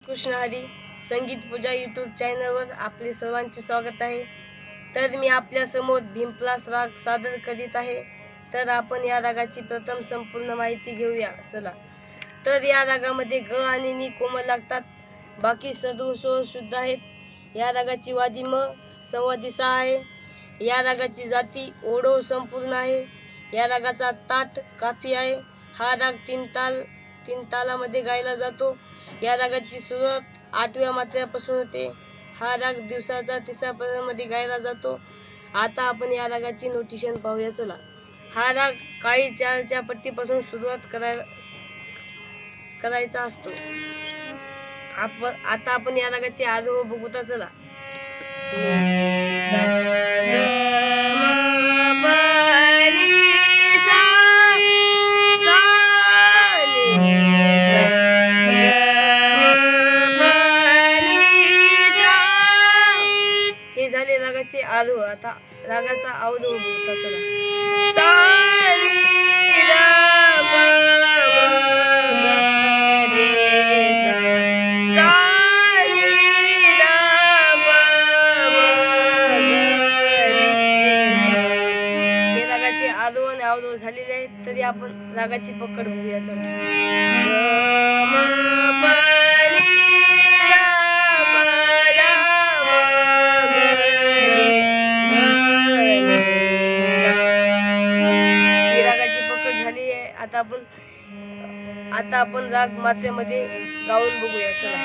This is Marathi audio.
कृष्ण हरी संगीत पूजा यूट्यूब चॅनलवर आपले सर्वांचे स्वागत आहे। तर मी आपल्या समोर भीमप्लास राग सादर करीत आहे। तर आपण या रागाची प्रथम संपूर्ण माहिती घेऊया चला। तर या रागामध्ये ग आणि नी कोमल लागतात, बाकी सर्व स्वर शुद्ध आहेत। या रागाची वादी म संवादी सा आहे। या रागाची जाती ओढव संपूर्ण आहे। या रागाचा ताठ काफी आहे। हा राग तीन तालामध्ये गायला जातो। या रागाची सुरुवात 8व्या मात्र्यापासून होते। हा राग दिवसाचा 3ऱ्या पदामध्ये गायला जातो। आता आपण या रागाची नोटेशन पाहूया चला। हा राग काळी 4च्या पट्टीपासून सुरुवात करायचा असतो। आता आपण या रागाचे आरोह बघूता चला। हे झाले रागाचे आरोह। आता रागाचा अवरोह बघूता चला। हे रागाचे आरोह आणि अवरोह झालेले आहेत। तरी आपण रागाची पकड बघूया चला। झाली आहे। आता आपण राग मात्रेमध्ये गाऊन बघूया चला।